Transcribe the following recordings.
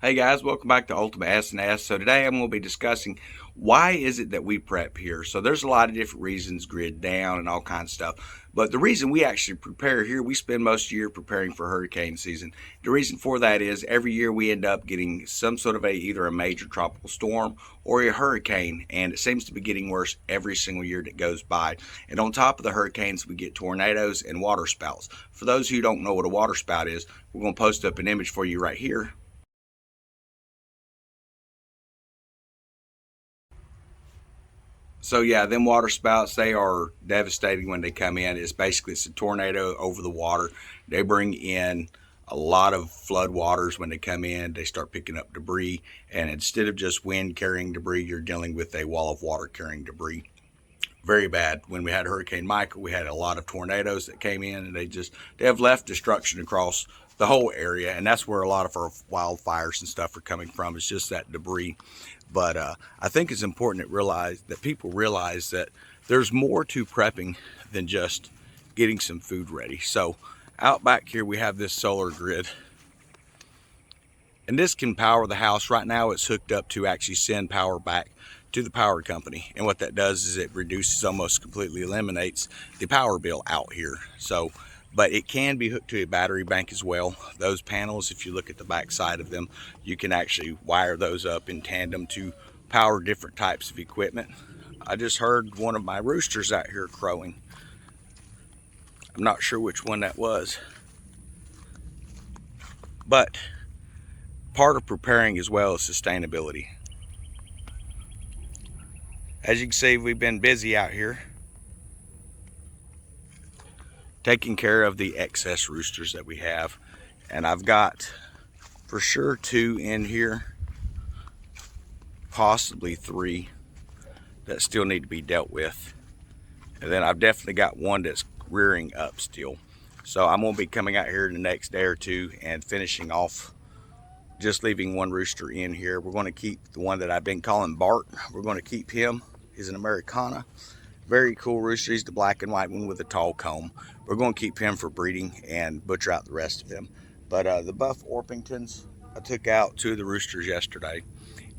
Hey guys, welcome back to Ultimate S&S. So today I'm going to be discussing why is it that we prep here. So there's a lot of different reasons, grid down and all kinds of stuff. But the reason we actually prepare here, we spend most of the year preparing for hurricane season. The reason for that is every year we end up getting some sort of either a major tropical storm or a hurricane, and it seems to be getting worse every single year that goes by. And on top of the hurricanes, we get tornadoes and water spouts. For those who don't know what a water spout is, we're going to post up an image for you right here. So yeah, them water spouts, they are devastating when they come in. It's a tornado over the water. They bring in a lot of flood waters when they come in. They start picking up debris, and instead of just wind carrying debris, you're dealing with a wall of water carrying debris. Very bad. When we had Hurricane Michael, we had a lot of tornadoes that came in, and they have left destruction across the whole area, and that's where a lot of our wildfires and stuff are coming from. It's just that debris. But I think it's important that people realize that there's more to prepping than just getting some food ready. So out back here we have this solar grid, and this can power the house. Right now it's hooked up to actually send power back to the power company, and what that does is it reduces, almost completely eliminates the power bill out here. So but it can be hooked to a battery bank as well. Those panels, if you look at the back side of them, you can actually wire those up in tandem to power different types of equipment. I just heard one of my roosters out here crowing. I'm not sure which one that was, but part of preparing as well is sustainability. As you can see, we've been busy out here taking care of the excess roosters that we have, and I've got for sure 2 in here, possibly 3 that still need to be dealt with, and then I've definitely got 1 that's rearing up still. So I'm going to be coming out here in the next day or 2 and finishing off, just leaving 1 rooster in here. We're going to keep the one that I've been calling Bart. We're going to keep him. He's an Americana. Very cool rooster. He's the black and white one with a tall comb. We're going to keep him for breeding and butcher out the rest of them. But the buff Orpingtons, I took out 2 of the roosters yesterday,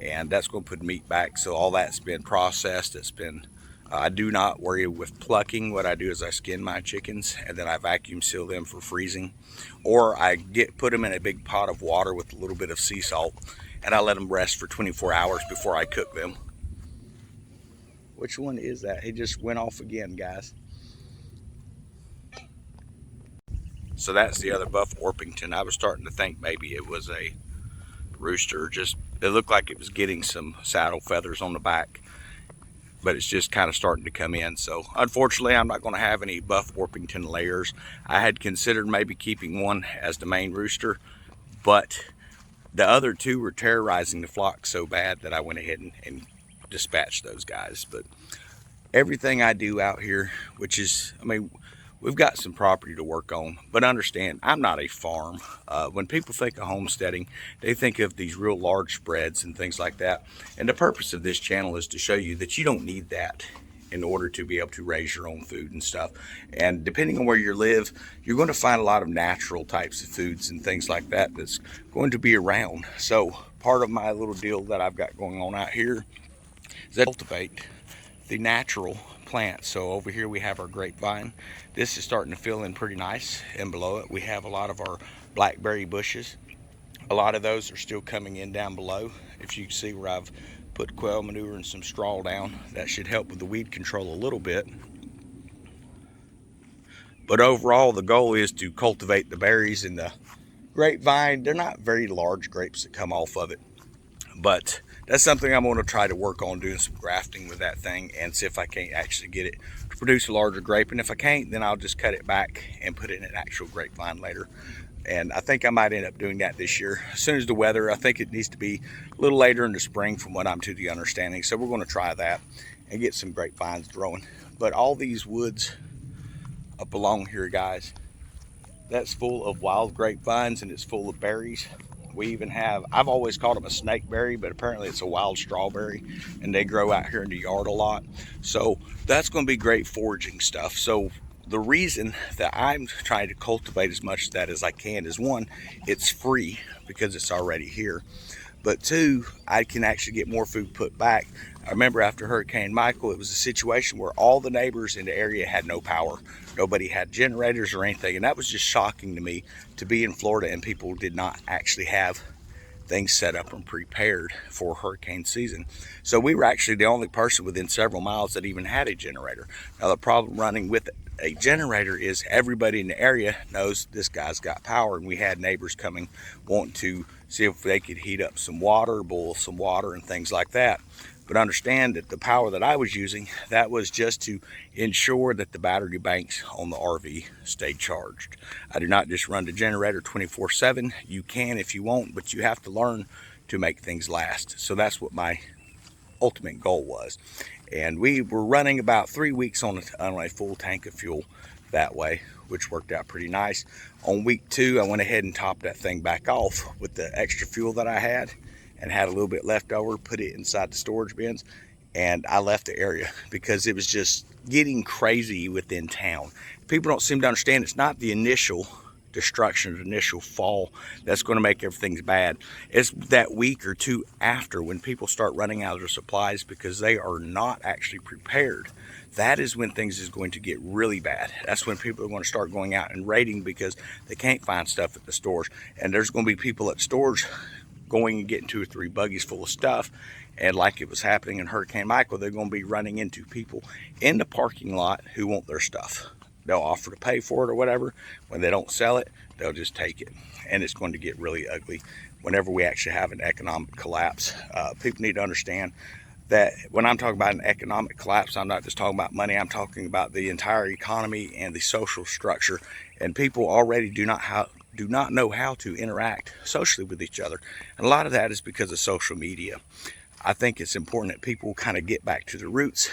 and that's going to put meat back. So all that's been processed. It's been, I do not worry with plucking. What I do is I skin my chickens, and then I vacuum seal them for freezing, or I put them in a big pot of water with a little bit of sea salt, and I let them rest for 24 hours before I cook them. Which one is that? He just went off again, guys. So that's the other buff Orpington. I was starting to think maybe it was a rooster. Just, it looked like it was getting some saddle feathers on the back, but it's just kind of starting to come in. So unfortunately, I'm not going to have any buff Orpington layers. I had considered maybe keeping 1 as the main rooster, but the other 2 were terrorizing the flock so bad that I went ahead and dispatch those guys. But everything I do out here, which is, I mean, we've got some property to work on, but understand, I'm not a farm. When people think of homesteading, they think of these real large spreads and things like that. And the purpose of this channel is to show you that you don't need that in order to be able to raise your own food and stuff. And depending on where you live, you're going to find a lot of natural types of foods and things like that that's going to be around. So part of my little deal that I've got going on out here is that cultivate the natural plants. So over here we have our grapevine. This is starting to fill in pretty nice, and below it we have a lot of our blackberry bushes. A lot of those are still coming in down below. If you can see where I've put quail manure and some straw down, that should help with the weed control a little bit. But overall, the goal is to cultivate the berries in the grapevine. They're not very large grapes that come off of it, but that's something I'm going to try to work on, doing some grafting with that thing and see if I can't actually get it to produce a larger grape. And if I can't, then I'll just cut it back and put it in an actual grapevine later. And I think I might end up doing that this year. As soon as the weather, I think it needs to be a little later in the spring from what I'm to the understanding. So we're going to try that and get some grapevines growing. But all these woods up along here, guys, that's full of wild grapevines, and it's full of berries. We even have, I've always called them a snakeberry, but apparently it's a wild strawberry, and they grow out here in the yard a lot. So that's going to be great foraging stuff. So the reason that I'm trying to cultivate as much of that as I can is, one, it's free because it's already here. But two, I can actually get more food put back. I remember after Hurricane Michael, it was a situation where all the neighbors in the area had no power. Nobody had generators or anything. And that was just shocking to me, to be in Florida and people did not actually have things set up and prepared for hurricane season. So we were actually the only person within several miles that even had a generator. Now the problem running with a generator is everybody in the area knows this guy's got power, and we had neighbors coming wanting to see if they could heat up some water, boil some water and things like that. But understand that the power that I was using, that was just to ensure that the battery banks on the RV stayed charged. I do not just run the generator 24/7. You can if you want, but you have to learn to make things last. So that's what my ultimate goal was. And we were running about 3 weeks on a full tank of fuel that way, which worked out pretty nice. On week 2, I went ahead and topped that thing back off with the extra fuel that I had, and had a little bit left over, put it inside the storage bins, and I left the area because it was just getting crazy within town. People don't seem to understand it's not the initial destruction, the initial fall, that's going to make everything bad. It's that week or two after, when people start running out of their supplies because they are not actually prepared. That is when things is going to get really bad. That's when people are going to start going out and raiding because they can't find stuff at the stores. And there's going to be people at stores going and getting 2 or 3 buggies full of stuff, and like it was happening in Hurricane Michael, they're going to be running into people in the parking lot who want their stuff. They'll offer to pay for it or whatever. When they don't sell it, they'll just take it, and it's going to get really ugly whenever we actually have an economic collapse. People need to understand that when I'm talking about an economic collapse, I'm not just talking about money. I'm talking about the entire economy and the social structure, and people already do not know how to interact socially with each other. And a lot of that is because of social media. I think it's important that people kind of get back to the roots,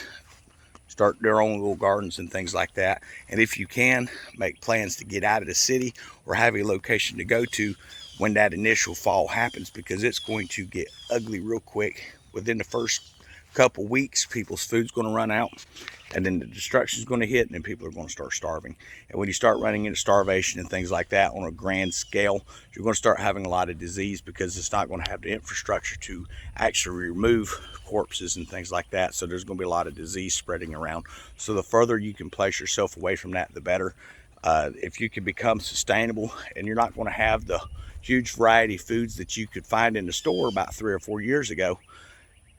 start their own little gardens and things like that. And if you can, make plans to get out of the city or have a location to go to when that initial fall happens, because it's going to get ugly real quick. Within the first couple weeks, people's food's going to run out, and then the destruction is going to hit, and then people are going to start starving. And when you start running into starvation and things like that on a grand scale, you're going to start having a lot of disease, because it's not going to have the infrastructure to actually remove corpses and things like that. So there's going to be a lot of disease spreading around. So the further you can place yourself away from that, the better. If you can become sustainable, and you're not going to have the huge variety of foods that you could find in the store about 3 or 4 years ago,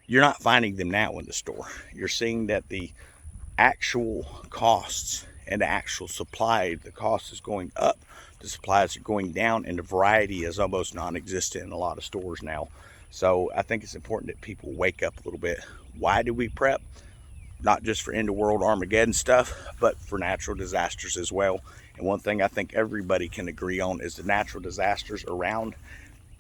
you're not finding them now in the store. You're seeing that the actual costs and the actual supply, the cost is going up, the supplies are going down, and the variety is almost non-existent in a lot of stores now. So I think it's important that people wake up a little bit. Why do we prep? Not just for end of world Armageddon stuff, but for natural disasters as well. And one thing I think everybody can agree on is the natural disasters around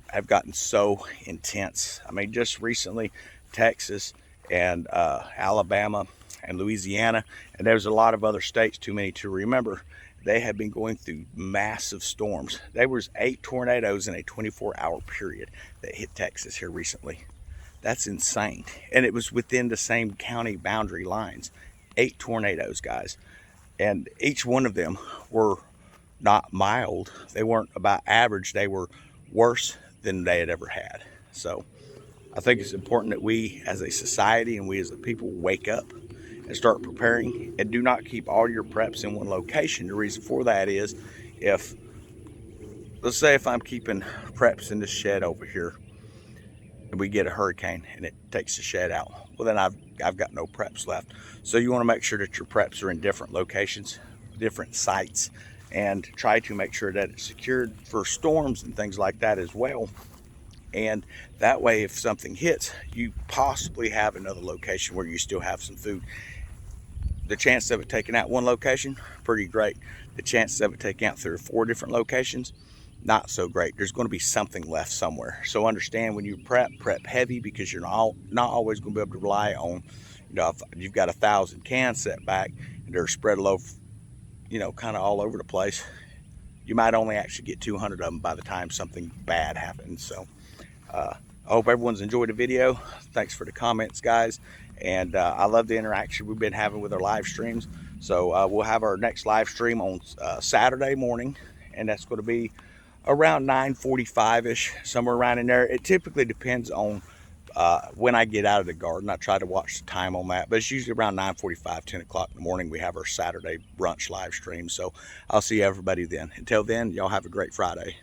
have gotten so intense. I mean, just recently, Texas and Alabama and Louisiana, and there's a lot of other states, too many to remember, they have been going through massive storms. There was 8 tornadoes in a 24-hour period that hit Texas here recently. That's insane. And it was within the same county boundary lines. 8 tornadoes, guys. And each one of them were not mild. They weren't about average. They were worse than they had ever had. So I think it's important that we as a society and we as a people wake up and start preparing, and do not keep all your preps in one location. The reason for that is, let's say if I'm keeping preps in this shed over here, and we get a hurricane and it takes the shed out, well then I've got no preps left. So you want to make sure that your preps are in different locations, different sites, and try to make sure that it's secured for storms and things like that as well. And that way, if something hits, you possibly have another location where you still have some food. The chance of it taking out one location, pretty great. The chances of it taking out 3 or 4 different locations, not so great. There's going to be something left somewhere. So understand, when you prep heavy, because you're not always going to be able to rely on, if you've got 1,000 cans set back and they're spread low, kind of all over the place, you might only actually get 200 of them by the time something bad happens. So I hope everyone's enjoyed the video. Thanks for the comments, guys. And I love the interaction we've been having with our live streams. So we'll have our next live stream on Saturday morning, and that's going to be around 9:45ish, somewhere around in there. It typically depends on when I get out of the garden. I try to watch the time on that, but it's usually around 9:45, 10 o'clock in the morning. We have our Saturday brunch live stream. So I'll see everybody then. Until then, y'all have a great Friday.